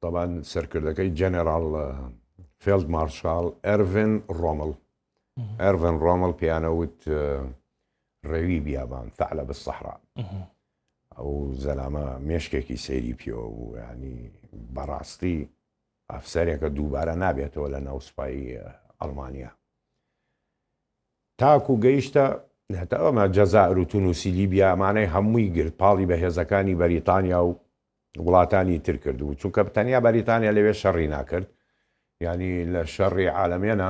طبعا سەرکردەکەی جەنەرال فیلد مارشال ئەرڤین ڕۆمڵ. ئەرڤین ڕۆمڵ پیانەوت ڕێوی بیابان فەعلە بالسەحرا. ئەو زەلامە مێشکێکی سەیری پێوە بوو، ینی بەڕاستی ئەفسەرێکە دووبارە نابێتەوە لە ناوسپایی ئەڵمانیا. تاکو گەیشتە هەتا ئەمە جەزائیر و تونوسی لیبیا ئەمانەی هەمووی گرت پاڵی بەهێزەکانی بەریتانیا و وڵاتانی تر کردبوو، چونکە تەنیا بەریتانیا لەوێ شەڕی ناکرد، ینی لە شەڕی عالەمێنە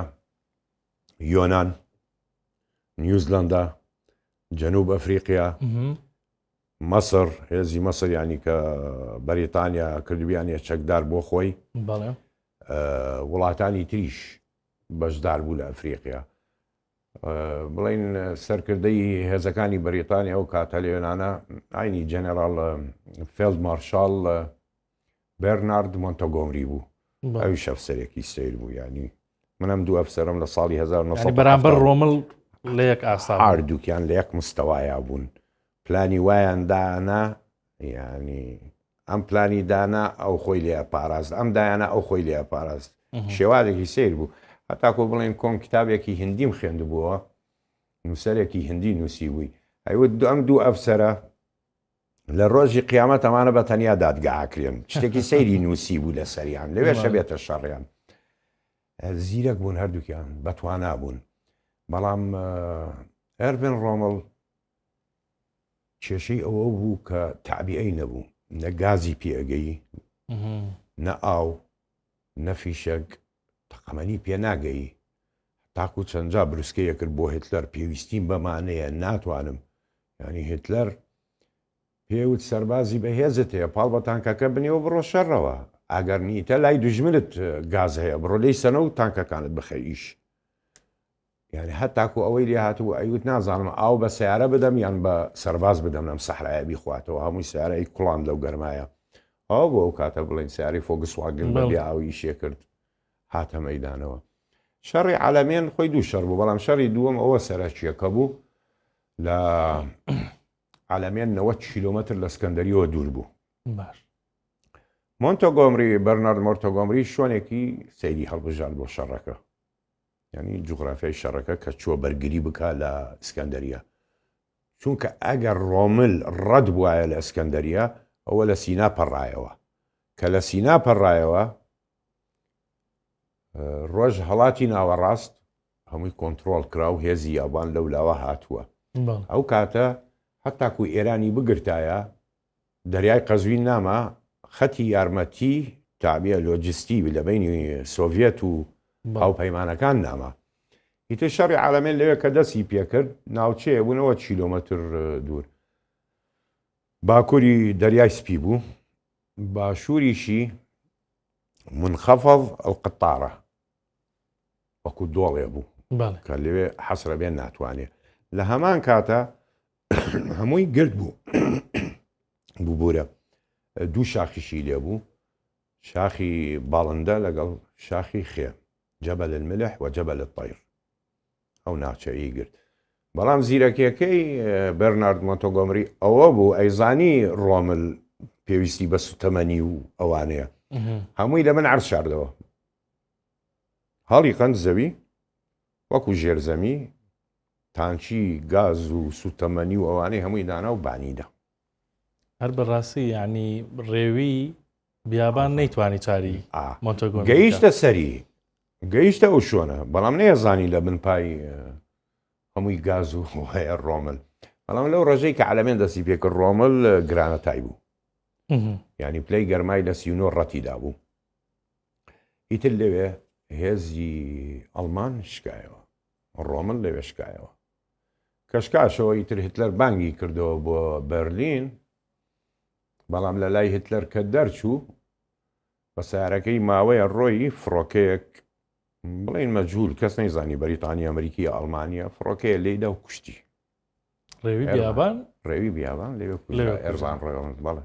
یۆنان، نیوزلەندا، جەنوب ئەفریقیا، مەسر، هێزی مەسر ینی کە بەریتانیا کردویانە چەکدار بۆ خۆی، وڵاتانی تریش بەشدار بوو لە ئەفریقیا. بڵین سەرکردەی هێزەکانی بەریتانیا ئەو کاتە لە یۆنانە ئاینی جەنەرال فیلد مارشال بێرنارد مۆنتۆگۆمری بوو. ئەویش ئەفسەرێکی سەیر بوو، ینی منم دوو ئەفسەرم لە ساڵی 1970 بەرامبەر ڕۆمڵ لە یەک ئاستا هاردووکیان لە یەک مستەوایە بوون. پلانی وایان دانا، ینی ئەم پلانی دانا ئەو خۆی لێ پاراست، ئەم دایانە ئەو خۆی لێ پاراست. شێوازێکی سیر بوو. هەتاکۆ بڵێن کۆن کتابێکی هندیم خوێندبووە، نووسەرێکی هندی نووسی بووی، ئەیوت ئەم دوو ئەفسەرە لە ڕۆژی قیامەت ئەمانە بە تەنیا دادگاکرێن، شتێکی سەیری نووسی بوو لە سەریان، لەوێشە بێتە شەڕیان. زیرەک بوون هەردووکیان، بەتوانا بوون. بەڵام ئەرڤین ڕۆمڵ کێشەی ئەوە بوو کە تابیعی نەبوو، نە گازی پێگەی، نە ئاو، نە فیشەک، تەقەمەنی پێ ناگەی. تاکو چەندجا بروسکەیە کرد بۆ هتلەر پێویستیم بەمانەیە ناتوانم، ینی هتلەر پێوت سەربازی بەهێزت هەیە پاڵ بە تانکەکە بنێەوە بڕۆ شەڕەوە، ئەگەر نیتە لای دوژمنت گاز هەیە بڕۆ لەی سەنە و تانکەکانت بخەیش. یعنی هەتاکو ئەوەی لێ هاتوو ئەیوت نازانم ئاو بە سیارە بدەم یان بە سەرباز بدەم لەم سەحرایە بیخواتەوە، هەمووی سیارەی کوڵان لەو گەرمایە. ئەو بۆ ئەو کاتە بڵێن سیاری فۆگسواگن بەبێ ئاوی شێ کرد هاتە مەیدانەوە. شەڕی عالەمێن خۆی دوو شەڕ بوو، بەڵام شەڕی دووەم ئەوە سەرچیەکە بوو لە عالەمێن 90 کیلۆمەتر لە ئەسکەندەریەوە دوور بوو. مۆنتۆگۆمری بەرنارد مۆنتۆگۆمری شوێنێکی سەیری هەڵبژاند بۆ شەڕەکە، ینی جوغرافیای شەڕەکە کە چووە بەرگری بکە لە ئەسکەندەریە، چونکە ئەگەر ڕۆمل ڕەت بوایە لە ئەسکەندەریە ئەوە لە سینا پەڕایەوە، کە لە سینا پەڕایەوە ڕۆژ هەڵاتی ناوەڕاست هەمووی کۆنتترۆل کرا و هێزی یابان لەولاوە هاتووە. ئەو کاتە هەتاکو ئێرانی بگرتایە دەریای قەزوین نامە خەتی یارمەتی تابیە لۆجستی لە بینی سۆڤێت و هاوپەیمانەکان نامە. ئیتر شەڕی عالەمێن لەوێ کە دەستی پێکرد ناوچەیە بوونەوە کیلۆمەتر دوور. باکووری دەریای سپی بوو، باشووریشی منخەفەض ئەڵقەتارە وەکو دۆڵێ بوو کە لەوێ حەسرە بێن ناتوانێت. لە هەمان کاتە هەمووی گرد بوو بوورە دوو شاخیشی لێ بوو، شاخی باڵندە لەگەڵ شاخی خێ، جەبەل الملح و جەبەل الطەیر، ئەو ناوچەیی گرت. بەڵام زیرەکیەکەی بەرنارد مۆنتۆگۆمری ئەوە بوو ئەیزانی ڕۆمل پێویستی بە سوتەمەنی و ئەوانەیە، هەمووی لە من عەرز شاردەوە، هەڵی قەند زەوی وەکو ژێرزەمی تانچی گاز و سوتەمەنی و ئەوانەی هەمووی دانا و بانیدا. هەر بەڕاستی یعنی ڕێوی بیابان نەیتوانی چاری مۆنتۆگۆمری گەیشتە سەری، گەیشتە ئەو شوۆنە، بەڵام نەیەزانی لە بنپای هەمووی گاز و هەیە ڕۆمل. بەڵام لەو ڕێژەی کە عالەمێن دەستی پێکرد ڕۆمل گرانەتای بوو، ینی پلەی گەرمای لە 39 ڕەتیدا بوو. ئیتر لەوێ هێزی ئەڵمان شکایەوە، ڕۆمل لەوێ شکایەوە، کەشکاشەوە ئیتر هتلەر بانگی کردەوە بۆ بەرلین، بەڵام لە لای هتلەر کە دەرچوو بە سیارەکەی ماوەیە ڕۆی فڕۆکەیەک بڵین مەجهول کەس نەیزانی بەریتانی ئەمریکی یا ئەڵمانیا فڕۆکەیە لێیدا و کوشتی. ڕێوی بیابان ڕێوی بیابان لێوێ ئەرزان ڕێوەند بەڵێ